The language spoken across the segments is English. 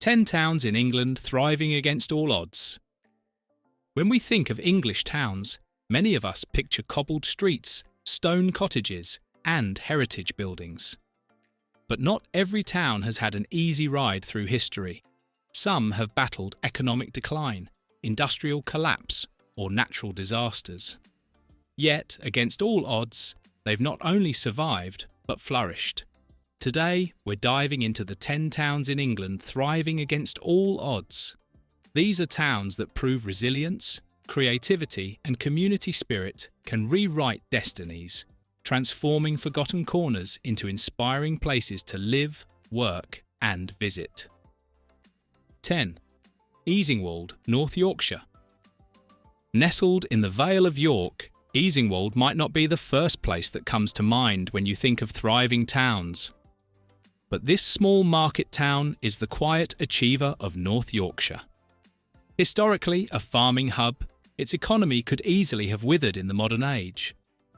10 towns in England thriving against all odds. When we think of English towns, many of us picture cobbled streets, stone cottages, and heritage buildings. But not every town has had an easy ride through history. Some have battled economic decline, industrial collapse, or natural disasters. Yet, against all odds, they've not only survived, but flourished. Today, we're diving into the 10 towns in England thriving against all odds. These are towns that prove resilience, creativity, and community spirit can rewrite destinies, transforming forgotten corners into inspiring places to live, work, and visit. 10. Easingwold, North Yorkshire. Nestled in the Vale of York, Easingwold might not be the first place that comes to mind when you think of thriving towns. But this small market town is the quiet achiever of North Yorkshire. Historically a farming hub, its economy could easily have withered in the modern age.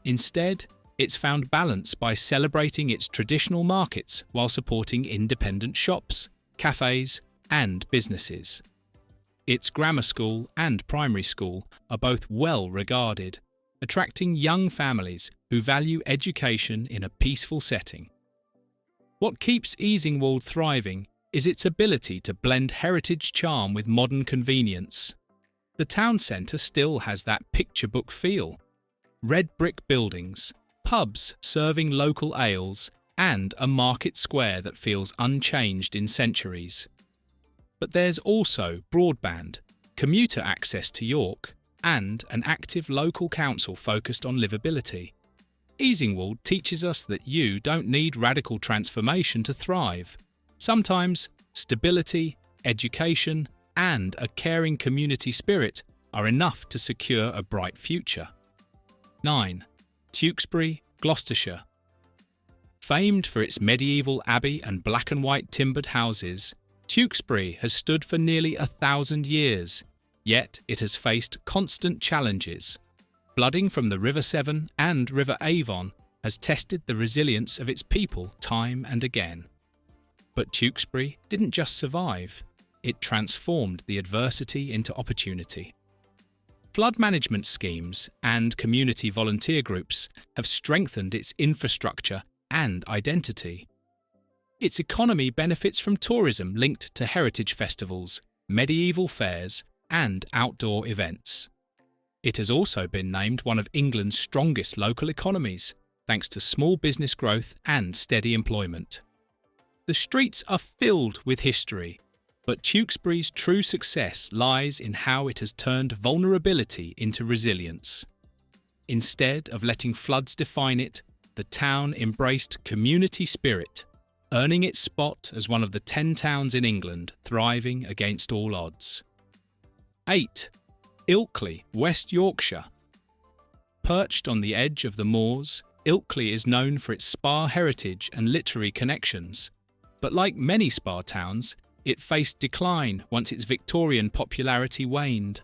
Instead, it's found balance by celebrating its traditional markets while supporting independent shops, cafes, and businesses. Its grammar school and primary school are both well regarded, attracting young families who value education in a peaceful setting. What keeps Easingwold thriving is its ability to blend heritage charm with modern convenience. The town centre still has that picture book feel. Red brick buildings, pubs serving local ales, and a market square that feels unchanged in centuries. But there's also broadband, commuter access to York, and an active local council focused on livability. Easingwold teaches us that you don't need radical transformation to thrive. Sometimes stability, education, and a caring community spirit are enough to secure a bright future. 9. Tewkesbury, Gloucestershire. Famed for its medieval abbey and black and white timbered houses, Tewkesbury has stood for nearly 1,000 years, yet it has faced constant challenges. Flooding from the River Severn and River Avon has tested the resilience of its people time and again. But Tewkesbury didn't just survive, it transformed the adversity into opportunity. Flood management schemes and community volunteer groups have strengthened its infrastructure and identity. Its economy benefits from tourism linked to heritage festivals, medieval fairs, and outdoor events. It has also been named one of England's strongest local economies, thanks to small business growth and steady employment. The streets are filled with history, but Tewkesbury's true success lies in how it has turned vulnerability into resilience. Instead of letting floods define it, the town embraced community spirit, earning its spot as one of the 10 towns in England thriving against all odds. 8. Ilkley, West Yorkshire. Perched on the edge of the moors, Ilkley is known for its spa heritage and literary connections. But like many spa towns, it faced decline once its Victorian popularity waned.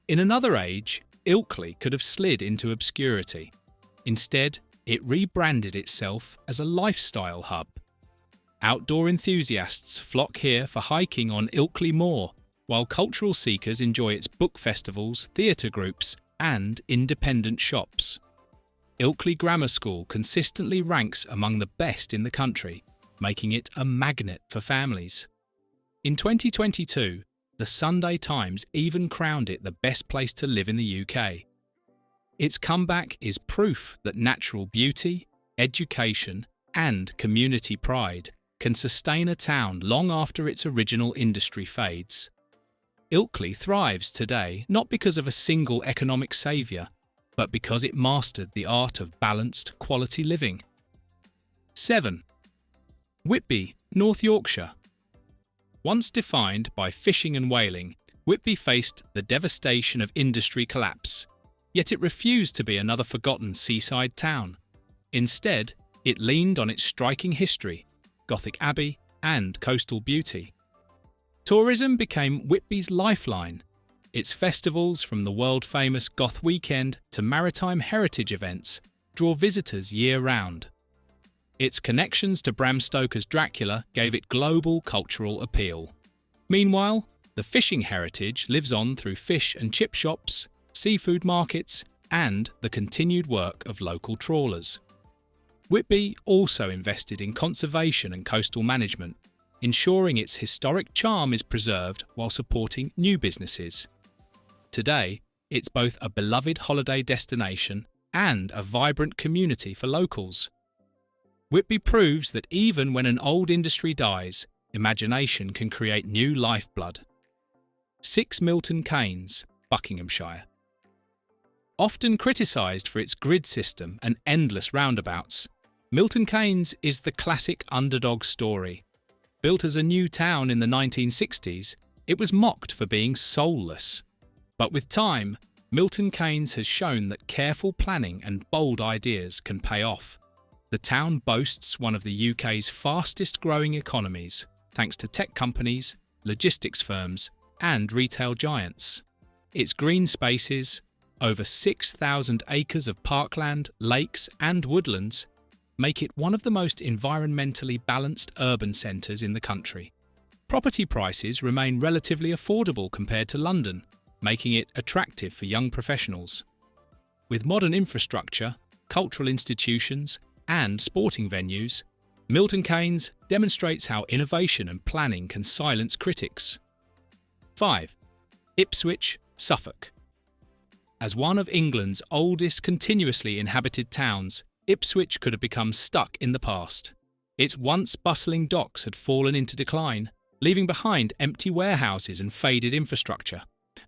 In another age, Ilkley could have slid into obscurity. Instead, it rebranded itself as a lifestyle hub. Outdoor enthusiasts flock here for hiking on Ilkley Moor, while cultural seekers enjoy its book festivals, theatre groups, and independent shops. Ilkley Grammar School consistently ranks among the best in the country, making it a magnet for families. In 2022, the Sunday Times even crowned it the best place to live in the UK. Its comeback is proof that natural beauty, education, and community pride can sustain a town long after its original industry fades. Ilkley thrives today not because of a single economic saviour, but because it mastered the art of balanced, quality living. 7. Whitby, North Yorkshire. Once defined by fishing and whaling, Whitby faced the devastation of industry collapse, yet it refused to be another forgotten seaside town. Instead, it leaned on its striking history, Gothic abbey, and coastal beauty. Tourism became Whitby's lifeline. Its festivals, from the world-famous Goth Weekend to maritime heritage events, draw visitors year-round. Its connections to Bram Stoker's Dracula gave it global cultural appeal. Meanwhile, the fishing heritage lives on through fish and chip shops, seafood markets, and the continued work of local trawlers. Whitby also invested in conservation and coastal management, ensuring its historic charm is preserved while supporting new businesses. Today, it's both a beloved holiday destination and a vibrant community for locals. Whitby proves that even when an old industry dies, imagination can create new lifeblood. 6 Milton Keynes, Buckinghamshire. Often criticised for its grid system and endless roundabouts, Milton Keynes is the classic underdog story. Built as a new town in the 1960s, it was mocked for being soulless. But with time, Milton Keynes has shown that careful planning and bold ideas can pay off. The town boasts one of the UK's fastest growing economies, thanks to tech companies, logistics firms, and retail giants. Its green spaces, over 6,000 acres of parkland, lakes, and woodlands, make it one of the most environmentally balanced urban centres in the country. Property prices remain relatively affordable compared to London, making it attractive for young professionals. With modern infrastructure, cultural institutions, and sporting venues, Milton Keynes demonstrates how innovation and planning can silence critics. 5. Ipswich, Suffolk. As one of England's oldest continuously inhabited towns, Ipswich could have become stuck in the past. Its once bustling docks had fallen into decline, leaving behind empty warehouses and faded infrastructure.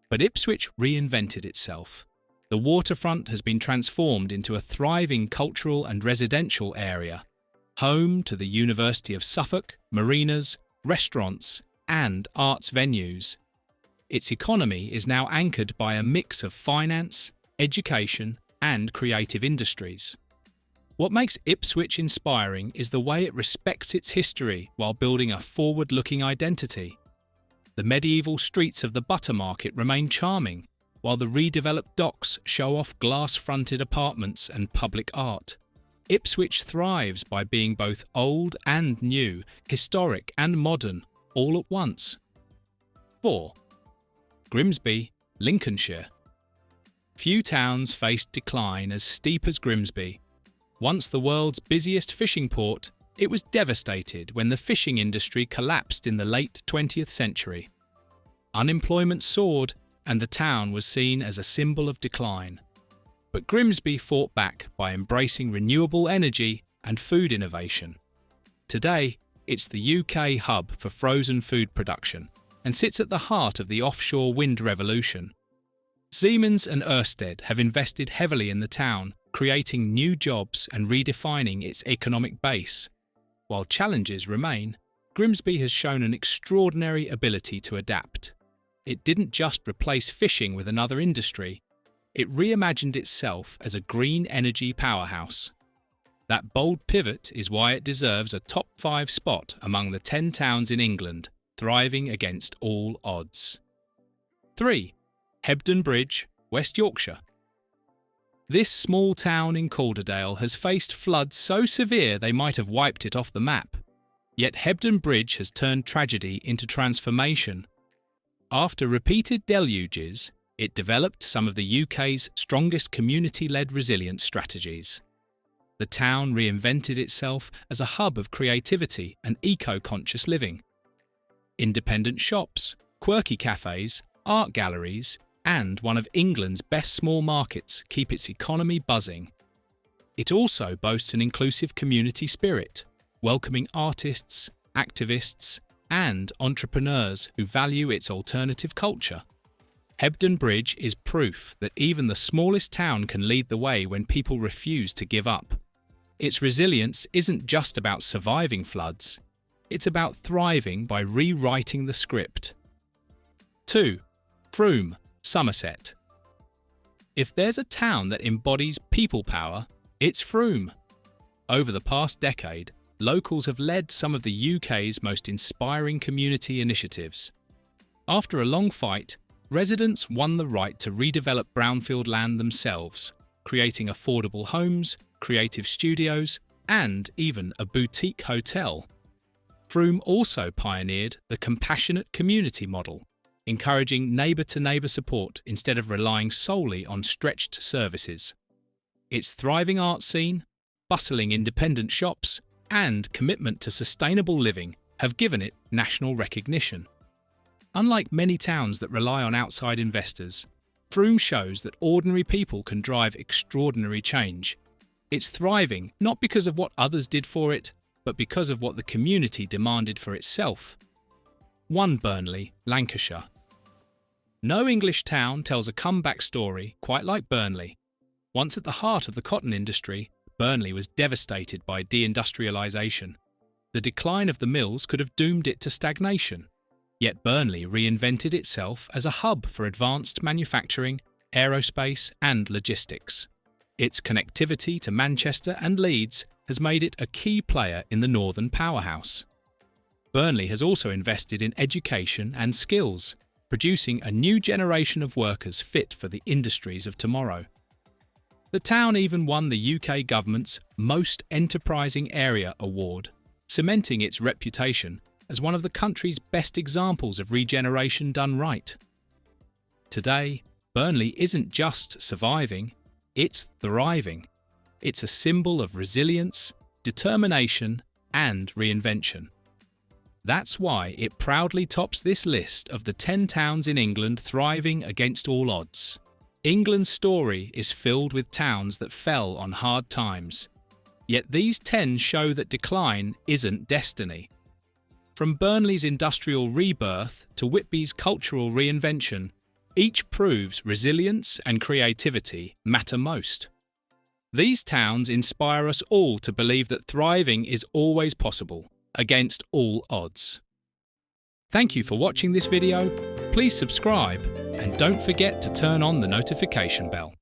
But Ipswich reinvented itself. The waterfront has been transformed into a thriving cultural and residential area, home to the University of Suffolk, marinas, restaurants, and arts venues. Its economy is now anchored by a mix of finance, education, and creative industries. What makes Ipswich inspiring is the way it respects its history while building a forward-looking identity. The medieval streets of the Butter Market remain charming, while the redeveloped docks show off glass-fronted apartments and public art. Ipswich thrives by being both old and new, historic and modern, all at once. 4. Grimsby, Lincolnshire. Few towns faced decline as steep as Grimsby. Once the world's busiest fishing port, it was devastated when the fishing industry collapsed in the late 20th century. Unemployment soared, and the town was seen as a symbol of decline. But Grimsby fought back by embracing renewable energy and food innovation. Today, it's the UK hub for frozen food production and sits at the heart of the offshore wind revolution. Siemens and Ørsted have invested heavily in the town, creating new jobs and redefining its economic base. While challenges remain, Grimsby has shown an extraordinary ability to adapt. It didn't just replace fishing with another industry, it reimagined itself as a green energy powerhouse. That bold pivot is why it deserves a top 5 spot among the 10 towns in England, thriving against all odds. 3. Hebden Bridge, West Yorkshire. This small town in Calderdale has faced floods so severe they might have wiped it off the map. Yet Hebden Bridge has turned tragedy into transformation. After repeated deluges, it developed some of the UK's strongest community-led resilience strategies. The town reinvented itself as a hub of creativity and eco-conscious living. Independent shops, quirky cafes, art galleries, and one of England's best small markets keep its economy buzzing. It also boasts an inclusive community spirit, welcoming artists, activists, and entrepreneurs who value its alternative culture. Hebden Bridge is proof that even the smallest town can lead the way when people refuse to give up. Its resilience isn't just about surviving floods, it's about thriving by rewriting the script. 2. Frome, Somerset. If there's a town that embodies people power, it's Frome. Over the past decade, locals have led some of the UK's most inspiring community initiatives. After a long fight, residents won the right to redevelop brownfield land themselves, creating affordable homes, creative studios, and even a boutique hotel. Frome also pioneered the compassionate community model, encouraging neighbour-to-neighbour support instead of relying solely on stretched services. Its thriving art scene, bustling independent shops, and commitment to sustainable living have given it national recognition. Unlike many towns that rely on outside investors, Frome shows that ordinary people can drive extraordinary change. It's thriving not because of what others did for it, but because of what the community demanded for itself. 1 Burnley, Lancashire. No English town tells a comeback story quite like Burnley. Once at the heart of the cotton industry, Burnley was devastated by deindustrialisation. The decline of the mills could have doomed it to stagnation. Yet Burnley reinvented itself as a hub for advanced manufacturing, aerospace and logistics. Its connectivity to Manchester and Leeds has made it a key player in the northern powerhouse. Burnley has also invested in education and skills, producing a new generation of workers fit for the industries of tomorrow. The town even won the UK government's Most Enterprising Area award, cementing its reputation as one of the country's best examples of regeneration done right. Today, Burnley isn't just surviving, it's thriving. It's a symbol of resilience, determination, and reinvention. That's why it proudly tops this list of the 10 towns in England thriving against all odds. England's story is filled with towns that fell on hard times. Yet these 10 show that decline isn't destiny. From Burnley's industrial rebirth to Whitby's cultural reinvention, each proves resilience and creativity matter most. These towns inspire us all to believe that thriving is always possible, against all odds. Thank you for watching this video. Please subscribe and don't forget to turn on the notification bell.